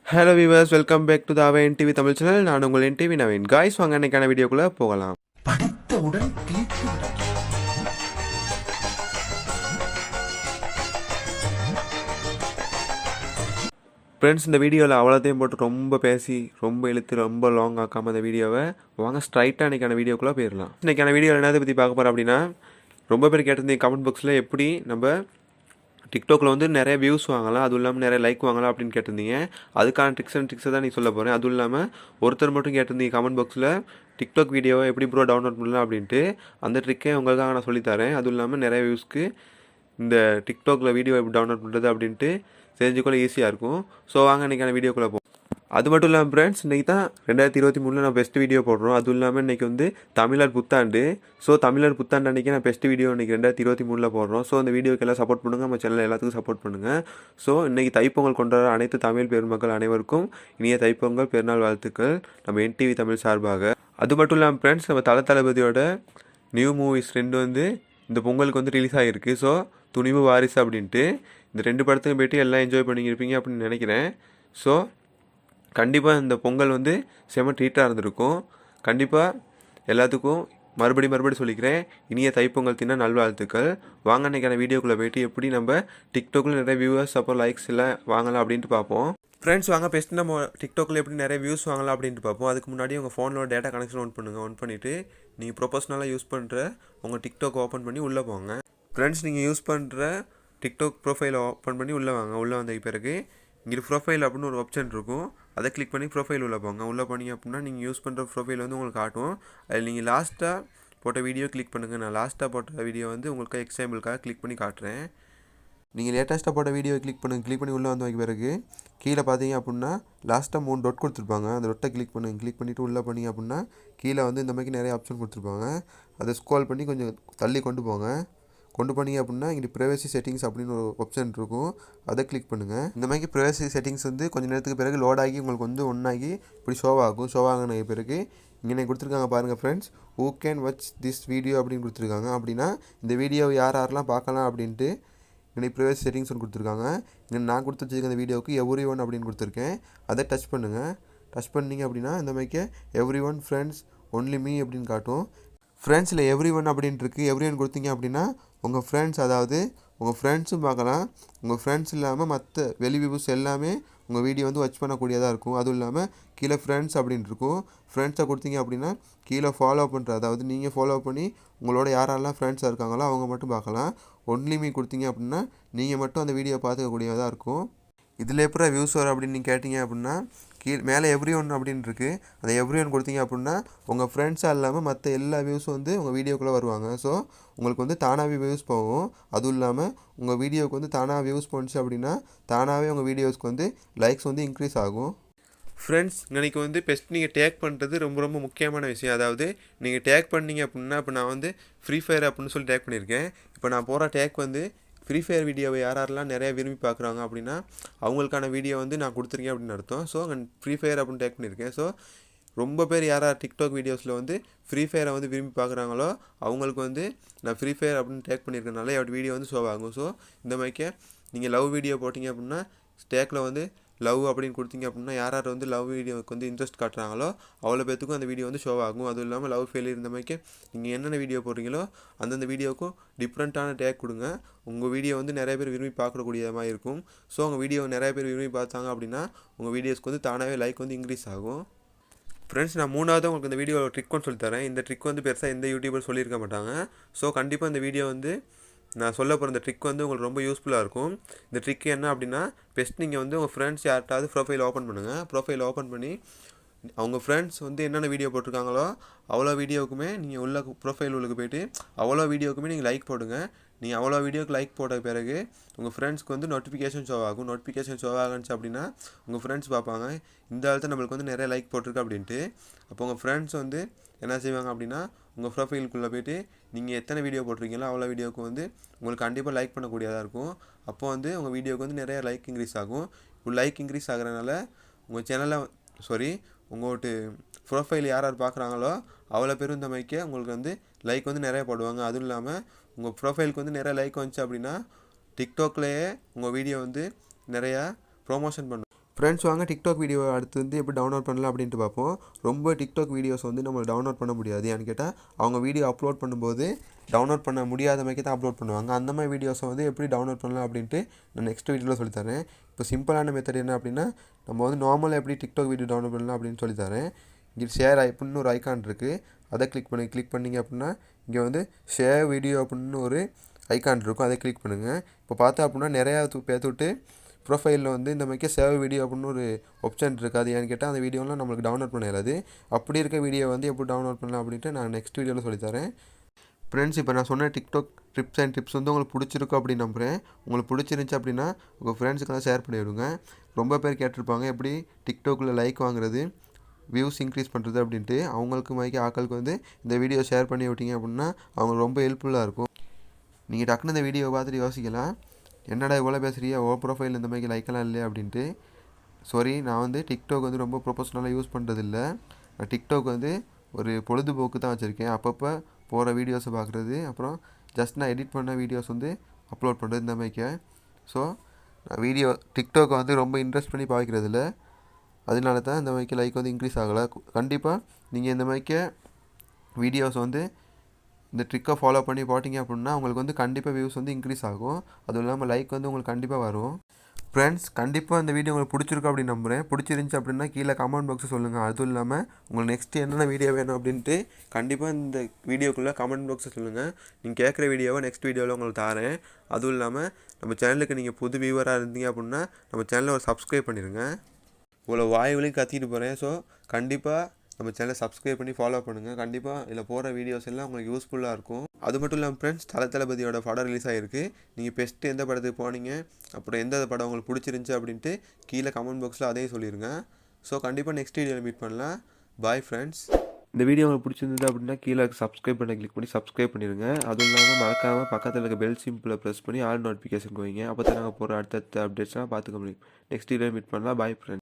Hello viewers, welcome back to the NTV Tamil channel. நான் உங்கள் NTV Naveen. Guys, வாங்க இன்னைக்கான வீடியோக்குள்ள போகலாம். படித்தவுடன் கிழித்து விட. ஃப்ரெண்ட்ஸ், இந்த வீடியோவில் அவ்வளோத்தையும் போட்டு ரொம்ப பேசி ரொம்ப இழுத்து ரொம்ப லாங் ஆக்காமல் இந்த வீடியோவை வாங்க ஸ்ட்ரைட்டாக இன்றைக்கான வீடியோக்குள்ளே போயிடலாம். இன்றைக்கான வீடியோவில் என்னதை பற்றி பார்க்க போகிறோம் அப்படின்னா, ரொம்ப பேர் கேட்டிருந்தீங்க கமெண்ட் பாக்ஸில் எப்படி நம்ம டிக்டாக்ல வந்து நிறைய வியூஸ் வாங்கலாம், அதுவும் இல்லாமல் நிறைய லைக் வாங்கலாம் அப்படின்னு கேட்டிருந்தீங்க. அதுக்கான ட்ரிக்ஸை தான் நீ சொல்ல போகிறேன். அதுவும் இல்லாமல் ஒருத்தர் மட்டும் கேட்டிருந்தீங்க கமெண்ட் பாக்ஸில் டிக்டாக் வீடியோவை எப்படி ப்ரோ டவுன்லோட் பண்ணலாம் அப்படின்ட்டு. அந்த ட்ரிக்கை உங்களுக்காக நான் சொல்லித்தரேன். அதுவும் இல்லாமல் நிறைய வியூஸ்க்கு இந்த டிக்டாக்ல வீடியோ எப்படி டவுன்லோட் பண்ணுறது அப்படின்ட்டு தெரிஞ்சுக்கொள்ள ஈஸியாக இருக்கும். ஸோ வாங்க இன்றைக்கான வீடியோக்குள்ளே போகும். அது மட்டும் இல்லாமல் ஃப்ரெண்ட்ஸ், இன்றைக்கி தான் 2023 நான் பெஸ்ட் வீடியோ போடுறோம். அதுவும் இல்லாமல் இன்றைக்கி வந்து தமிழர் புத்தாண்டு. ஸோ தமிழர் புத்தாண்டு அன்றைக்கி நான் பெஸ்ட் வீடியோ இன்றைக்கி 2023 போடுறோம். ஸோ அந்த வீடியோக்கு எல்லாம் சப்போர்ட் பண்ணுங்கள், நம்ம சேனலில் எல்லாத்துக்கும் சப்போர்ட் பண்ணுங்கள். ஸோ இன்றைக்கி தைப்பொங்கல் கொண்டாடுற அனைத்து தமிழ் பெருமக்கள் அனைவருக்கும் இனிய தைப்பொங்கல் பெருநாள் வாழ்த்துக்கள் நம்ம NTV தமிழ் சார்பாக. அது மட்டும் இல்லாமல் ஃப்ரெண்ட்ஸ், நம்ம தளபதியோட நியூ மூவிஸ் 2 வந்து இந்த பொங்கலுக்கு வந்து ரிலீஸ் ஆகிருக்கு. ஸோ துணிவு வாரிசு அப்படின்ட்டு இந்த 2 படத்துக்கும் போய்ட்டு எல்லாம் என்ஜாய் பண்ணியிருப்பீங்க அப்படின்னு நினைக்கிறேன். ஸோ கண்டிப்பாக இந்த பொங்கல் வந்து செம ட்ரீட்டாக இருந்திருக்கும். கண்டிப்பாக எல்லாத்துக்கும் மறுபடி சொல்லிக்கிறேன், இனிய தைப்பொங்கல் தின நல்வாழ்த்துக்கள். வாங்க இன்றைக்கான வீடியோக்குள்ளே போய்ட்டு எப்படி நம்ம டிக்டாக்ல நிறைய வியூவர்ஸ் அப்புறம் லைக்ஸ் எல்லாம் வாங்கலாம் அப்படின்ட்டு பார்ப்போம். ஃப்ரெண்ட்ஸ் வாங்க பெஸ்ட் நம்ம டிக்டாக்ல எப்படி நிறைய வியூஸ் வாங்கலாம் அப்படின்ட்டு பார்ப்போம். அதுக்கு முன்னாடி உங்கள் ஃபோனில் டேட்டா கனெக்ஷன் ஆன் பண்ணுங்கள். ஆன் பண்ணிவிட்டு நீங்கள் ப்ரொஃபஷ்னலாக யூஸ் பண்ணுற உங்கள் டிக்டாக் ஓப்பன் பண்ணி உள்ளே போங்க. ஃப்ரெண்ட்ஸ், நீங்கள் யூஸ் பண்ணுற டிக்டாக் ப்ரொஃபைலை ஓப்பன் பண்ணி உள்ளே வாங்க. உள்ளே வந்த பிறகு இங்கே ப்ரொஃபைல் அப்படின்னு ஒரு ஆப்ஷன் இருக்கும். அதை கிளிக் பண்ணி ப்ரொஃபைல் உள்ளே போங்க. உள்ளே போனீங்க அப்படின்னா நீங்கள் யூஸ் பண்ணுற ப்ரொஃபைல் வந்து உங்களுக்கு காட்டும். அதில் நீங்கள் லாஸ்ட்டாக போட்ட வீடியோ கிளிக் பண்ணுங்கள். நான் லாஸ்ட்டாக போட்ட வீடியோ வந்து உங்களுக்கு எக்ஸாம்பிளுக்காக கிளிக் பண்ணி காட்டுறேன். நீங்கள் லேட்டஸ்ட்டாக போட்ட வீடியோ கிளிக் பண்ணுங்கள். கிளிக் பண்ணி உள்ளே வந்து வைக்க பிறகு கீழே பார்த்தீங்க அப்படின்னா லாஸ்ட்டாக 3 டொட் கொடுத்துருப்பாங்க. அந்த டொட்டை கிளிக் பண்ணுங்கள். கிளிக் பண்ணிவிட்டு உள்ளே பண்ணிங்க அப்படின்னா கீழே வந்து இந்த மாதிரி நிறைய ஆப்ஷன் கொடுத்துருப்பாங்க. அதை ஸ்க்ரோல் பண்ணி கொஞ்சம் தள்ளி கொண்டு போங்க. கொண்டு பண்ணிங்க அப்படின்னா இங்கே ப்ரைவசி செட்டிங்ஸ் அப்படின்னு ஒரு ஆப்ஷன் இருக்கும். அதை கிளிக் பண்ணுங்கள். இந்த மாதிரி ப்ரைவசி செட்டிங்ஸ் வந்து கொஞ்சம் நேரத்துக்கு பிறகு லோட் ஆகி உங்களுக்கு வந்து ஒன்றாகி இப்படி ஷோ ஆகும். ஷோ ஆகின பிறகு இங்கே கொடுத்துருக்காங்க பாருங்கள் friends, who can watch this video அப்படின்னு கொடுத்துருக்காங்க. அப்படின்னா இந்த வீடியோவை யாரெல்லாம் பார்க்கலாம் அப்படின்ட்டு இங்கே ப்ரைவசி செட்டிங்ஸ் ஒன்று கொடுத்துருக்காங்க. இங்கே நான் கொடுத்து வச்சுருக்க அந்த வீடியோவுக்கு எவ்ரி ஒன் அப்படின்னு கொடுத்துருக்கேன். அதை டச் பண்ணுங்கள். டச் பண்ணிங்க அப்படின்னா இந்த மாதிரி every one friends only me அப்படின்னு காட்டும். ஃப்ரெண்ட்ஸில் எவ்ரி ஒன் அப்படின்ட்டு இருக்குது. எவ்ரி ஒன் கொடுத்தீங்க அப்படின்னா உங்கள் ஃப்ரெண்ட்ஸ், அதாவது உங்கள் ஃப்ரெண்ட்ஸும் பார்க்கலாம். உங்கள் ஃப்ரெண்ட்ஸ் இல்லாமல் மற்ற வெளி வியூஸ் எல்லாமே உங்கள் வீடியோ வந்து வாட்ச் பண்ணக்கூடியதாக இருக்கும். அதுவும் இல்லாமல் கீழே ஃப்ரெண்ட்ஸ் அப்படின்னு இருக்கும். ஃப்ரெண்ட்ஸை கொடுத்தீங்க அப்படின்னா கீழே ஃபாலோ பண்ணுற, அதாவது நீங்கள் ஃபாலோ பண்ணி உங்களோட யாரெல்லாம் ஃப்ரெண்ட்ஸாக இருக்காங்களோ அவங்க மட்டும் பார்க்கலாம். ஒன்லி மீ கொடுத்தீங்க அப்படின்னா நீங்கள் மட்டும் அந்த வீடியோ பார்த்துக்கக்கூடியதாக இருக்கும். இதில் எப்போ வியூஸ் வரும் அப்படின்னு நீங்கள் கேட்டிங்க அப்படின்னா மேலே எவ்ரி ஒன் அப்படின்னு இருக்குது. அந்த எவ்ரி ஒன் கொடுத்தீங்க அப்படின்னா உங்கள் ஃப்ரெண்ட்ஸாக இல்லாமல் மற்ற எல்லா வியூஸும் வந்து உங்கள் வீடியோக்குள்ளே வருவாங்க. ஸோ உங்களுக்கு வந்து தானாகவே வியூஸ் போகும். அதுவும் இல்லாமல் உங்கள் வீடியோவுக்கு வந்து தானாக வியூஸ் போணுச்சு அப்படின்னா தானாகவே உங்கள் வீடியோஸ்க்கு வந்து லைக்ஸ் வந்து இன்க்ரீஸ் ஆகும். ஃப்ரெண்ட்ஸ், இன்றைக்கி வந்து பெஸ்ட் நீங்கள் டேக் பண்ணுறது ரொம்ப முக்கியமான விஷயம். அதாவது நீங்கள் டேக் பண்ணீங்க அப்படின்னா, இப்போ நான் வந்து ஃப்ரீ ஃபயர் அப்படின்னு சொல்லி டேக் பண்ணியிருக்கேன். இப்போ நான் போகிற டேக் வந்து ஃப்ரீ ஃபயர் வீடியோவை யாரெல்லாம் நிறையா விரும்பி பார்க்குறாங்க அப்படின்னா அவங்களுக்கான வீடியோ வந்து நான் கொடுத்துருக்கேன் அப்படின்னு அர்த்தம். ஸோ ஃப்ரீ ஃபயர் அப்படின்னு டேக் பண்ணியிருக்கேன். ஸோ ரொம்ப பேர் யாரார் டிக்டாக் வீடியோஸில் வந்து ஃப்ரீ ஃபயரை வந்து விரும்பி பார்க்குறாங்களோ அவங்களுக்கு வந்து நான் ஃப்ரீ ஃபயர் அப்படின்னு டேக் பண்ணியிருக்கனால என்னோட வீடியோ வந்து ஷோ ஆகும். ஸோ இந்த மாதிரிக்கே நீங்கள் லவ் வீடியோ போட்டிங்க அப்படின்னா டேக்கில் வந்து லவ் அப்படின்னு கொடுத்தீங்க அப்படின்னா யார் வந்து லவ் வீடியோவுக்கு வந்து இன்ட்ரெஸ்ட் காட்டுறாங்களோ அவ்வளோ பேத்துக்கும் அந்த வீடியோ வந்து ஷோ ஆகும். அதுவும் இல்லாமல் லவ் ஃபெயிலியர் இந்த மாதிரிக்கு நீங்கள் என்னென்ன வீடியோ போடுறீங்களோ அந்தந்த வீடியோவுக்கும் டிஃப்ரெண்ட்டான டேக் கொடுங்க. உங்கள் வீடியோ வந்து நிறைய பேர் விரும்பி பார்க்கக்கூடிய மாதிரி இருக்கும். ஸோ உங்கள் வீடியோ நிறைய பேர் விரும்பி பார்த்தாங்க அப்படின்னா உங்கள் வீடியோஸ்க்கு வந்து தானாகவே லைக் வந்து இன்க்ரீஸ் ஆகும். ஃப்ரெண்ட்ஸ், நான் 3வது உங்களுக்கு இந்த வீடியோ ட்ரிக் ஒன்று சொல்லித்தரேன். இந்த ட்ரிக் வந்து பெருசாக எந்த யூடியூபர் சொல்லியிருக்க மாட்டாங்க. ஸோ கண்டிப்பாக இந்த வீடியோ வந்து நான் சொல்ல போகிற இந்த ட்ரிக் வந்து உங்களுக்கு ரொம்ப யூஸ்ஃபுல்லாக இருக்கும். இந்த ட்ரிக் என்ன அப்படின்னா, பெஸ்ட் நீங்கள் வந்து உங்கள் ஃப்ரெண்ட்ஸ் யார்ட்டாவது ப்ரொஃபைல் ஓப்பன் பண்ணுங்கள். ப்ரொஃபைல் ஓப்பன் பண்ணி அவங்க ஃப்ரெண்ட்ஸ் வந்து என்னென்ன வீடியோ போட்டிருக்காங்களோ அவ்வளோ வீடியோவுக்குமே நீங்கள் உள்ள ப்ரொஃபைல் உள்ளுக்கு போய்ட்டு அவ்வளோ வீடியோக்குமே நீங்கள் லைக் போடுங்க. நீங்கள் அவ்வளோ வீடியோக்கு லைக் போட்ட பிறகு உங்கள் ஃப்ரெண்ட்ஸ்க்கு வந்து நோட்டிஃபிகேஷன் ஷோ ஆகும். நோட்டிஃபிகேஷன் ஷோ ஆகுச்சு அப்படின்னா உங்கள் ஃப்ரெண்ட்ஸ் பார்ப்பாங்க, இந்த ஆளத்தை நம்மளுக்கு வந்து நிறைய லைக் போட்டிருக்கு அப்படின்ட்டு. அப்போ உங்கள் ஃப்ரெண்ட்ஸ் வந்து என்ன செய்வாங்க அப்படின்னா உங்கள் ப்ரொஃபைலுக்குள்ளே போய்ட்டு நீங்கள் எத்தனை வீடியோ போட்டிருக்கீங்களோ அவ்வளோ வீடியோவுக்கு வந்து உங்களுக்கு கண்டிப்பாக லைக் பண்ணக்கூடியதாக இருக்கும். அப்போ வந்து உங்கள் வீடியோவுக்கு வந்து நிறைய லைக் இன்க்ரீஸ் ஆகும். லைக் இன்க்ரீஸ் ஆகிறனால உங்கள் சேனலில் உங்கள்கிட்ட ப்ரொஃபைல் யார் பார்க்குறாங்களோ அவ்வளோ பேரும் இந்த மாதிரிக்கே உங்களுக்கு வந்து லைக் வந்து நிறைய போடுவாங்க. அதுவும் இல்லாமல் உங்கள் ப்ரொஃபைலுக்கு வந்து நிறைய லைக் வந்துச்சு அப்படின்னா டிக்டாக்லேயே உங்கள் வீடியோ வந்து நிறையா ப்ரொமோஷன் பண்ணும். ஃப்ரெண்ட்ஸ் வாங்க டிக்டாக் வீடியோ அடுத்து வந்து எப்படி டவுன்லோட் பண்ணலாம் அப்படின்ட்டு பார்ப்போம். ரொம்ப டிக்டாக் வீடியோஸ் வந்து நம்ம டவுன்லோட் பண்ண முடியாது. ஏன்னு கேட்டால் அவங்க வீடியோ அப்லோட் பண்ணும்போது டவுன்லோட் பண்ண முடியாத மாதிரி தான் அப்லோட் பண்ணுவாங்க. அந்த மாதிரி வீடியோஸை வந்து எப்படி டவுன்லோட் பண்ணலாம் அப்படின்ட்டு நான் நெக்ஸ்ட் வீடியோவில் சொல்லித்தரேன். இப்போ சிம்பிளான மெத்தட் என்ன அப்படின்னா, நம்ம வந்து நார்மலாக எப்படி டிக்டாக் வீடியோ டவுன்லோட் பண்ணலாம் அப்படின்னு சொல்லித்தரேன். இங்கே ஷேர் அப்படின்னு ஒரு ஐக்கான் இருக்குது, அதை கிளிக் பண்ணிங்க அப்படின்னா இங்கே வந்து ஷேர் வீடியோ அப்படின்னு ஒரு ஐக்கான் இருக்கும், அதை கிளிக் பண்ணுங்கள். இப்போ பார்த்தா அப்படின்னா நிறையா பேர்த்துட்டு ப்ரொஃபைலில் வந்து இந்த மாதிரி சேவ் வீடியோ அப்படின்னு ஒரு ஆப்ஷன் இருக்குது. அது ஏன்னு கேட்டால் அந்த வீடியோலாம் நம்மளுக்கு டவுன்லோட் பண்ண இயலாது. அப்படி இருக்க வீடியோ வந்து எப்படி டவுன்லோட் பண்ணலாம் அப்படின்ட்டு நான் நெக்ஸ்ட் வீடியோவில் சொல்லித்தரேன். ஃப்ரெண்ட்ஸ் இப்போ நான் சொன்ன டிக்டாக் டிப்ஸ் வந்து உங்களுக்கு பிடிச்சிருக்கும் அப்படின்னு நம்புகிறேன். உங்களுக்கு பிடிச்சிருந்துச்சி அப்படின்னா உங்கள் ஃப்ரெண்ட்ஸுக்கெல்லாம் ஷேர் பண்ணிவிடுங்க. ரொம்ப பேர் கேட்டிருப்பாங்க எப்படி டிக்டாக்கில் லைக் வாங்குறது, வியூஸ் இன்க்ரீஸ் பண்ணுறது அப்படின்ட்டு. அவங்களுக்கு மாதிரி ஆட்களுக்கு வந்து இந்த வீடியோ ஷேர் பண்ணி விட்டீங்க அப்படின்னா அவங்களுக்கு ரொம்ப ஹெல்ப்ஃபுல்லாக இருக்கும். நீங்கள் டக்குன்னு இந்த வீடியோவை பார்த்துட்டு யோசிக்கலாம், என்னடா இவ்வளோ பேசுகிறியா, ஓ ப்ரொஃபைல் இந்த மாதிரி லைக்கெல்லாம் இல்லையா அப்படின்ட்டு. சாரி, நான் வந்து டிக்டாக் வந்து ரொம்ப ப்ரொஃபஷ்னலாக யூஸ் பண்ணுறதில்ல. நான் டிக்டாக் வந்து ஒரு பொழுதுபோக்கு தான் வச்சுருக்கேன். அப்பப்போ போகிற வீடியோஸை பார்க்குறது, அப்புறம் ஜஸ்ட் நான் எடிட் பண்ண வீடியோஸ் வந்து அப்லோட் பண்ணுறது இந்த மாதிரிக்க. ஸோ நான் டிக்டாக்கை வந்து ரொம்ப இன்ட்ரெஸ்ட் பண்ணி பார்க்குறதில்ல. அதனால தான் இந்த மாதிரிக்கு லைக் வந்து இன்க்ரீஸ் ஆகலை. கண்டிப்பாக நீங்கள் இந்த மாதிரிக்க வீடியோஸ் வந்து இந்த ட்ரிக்கை ஃபாலோ பண்ணி போட்டிங்க அப்படின்னா உங்களுக்கு வந்து கண்டிப்பாக வியூஸ் வந்து இன்க்ரீஸ் ஆகும். அதுவும் இல்லாமல் லைக் வந்து உங்களுக்கு கண்டிப்பாக வரும். ஃப்ரெண்ட்ஸ் கண்டிப்பாக இந்த வீடியோ உங்களுக்கு பிடிச்சிருக்கும் அப்படின்னு நம்புகிறேன். பிடிச்சிருந்துச்சி அப்படின்னா கீழே கமெண்ட் பாக்ஸில் சொல்லுங்கள். அதுவும் இல்லாமல் உங்களுக்கு நெக்ஸ்ட்டு என்னென்ன வீடியோ வேணும் அப்படின்ட்டு கண்டிப்பாக இந்த வீடியோக்குள்ளே கமெண்ட் பாக்ஸில் சொல்லுங்கள். நீங்கள் கேட்குற வீடியோவை நெக்ஸ்ட் வீடியோவில் உங்களுக்கு தரேன். அதுவும் இல்லாமல் நம்ம சேனலுக்கு நீங்கள் புது வியூவராக இருந்தீங்க அப்படின்னா நம்ம சேனலை ஒரு சப்ஸ்கிரைப் பண்ணிடுங்க. இவ்வளோ வாய் வழி கத்திட்டு போகிறேன். ஸோ கண்டிப்பாக நம்ம சேனலை சப்ஸ்கிரைப் பண்ணி ஃபாலோ பண்ணுங்கள். கண்டிப்பாக இதில் போகிற வீடியோஸ் எல்லாம் உங்களுக்கு யூஸ்ஃபுல்லாக இருக்கும். அது மட்டும் இல்லாமல் ஃப்ரெண்ட்ஸ் தளபதியோட படம் ரிலீஸ் ஆகிருக்கு. நீங்கள் பெஸ்ட்டு எந்த படத்துக்கு போனீங்க, அப்புறம் எந்த படம் உங்களுக்கு பிடிச்சிருந்துச்சி அப்படின்ட்டு கீழே கமெண்ட் பாக்ஸில் அதையும் சொல்லிடுங்க. ஸோ கண்டிப்பாக நெக்ஸ்ட் வீடியோவில் மீட் பண்ணலாம். Bye friends. இந்த வீடியோ உங்களுக்கு பிடிச்சிருந்தது அப்படின்னா கீழே சப்ஸ்கிரைப் பண்ண கிளிக் பண்ணி சப்ஸ்கிரைப் பண்ணிடுங்க. அதுவும் இல்லாமல் மறக்காமல் பக்கத்தில் இருக்க பெல் சிம்பிளை ப்ரெஸ் பண்ணி ஆல் நோட்டிஃபிகேஷன் வைங்க. அப்போ தான் நாங்கள் போகிற அடுத்தடுத்த அப்டேட்ஸ்லாம் பார்த்துக்க முடியும். நெக்ஸ்ட் வீடியோ மீட் பண்ணலாம். Bye friends.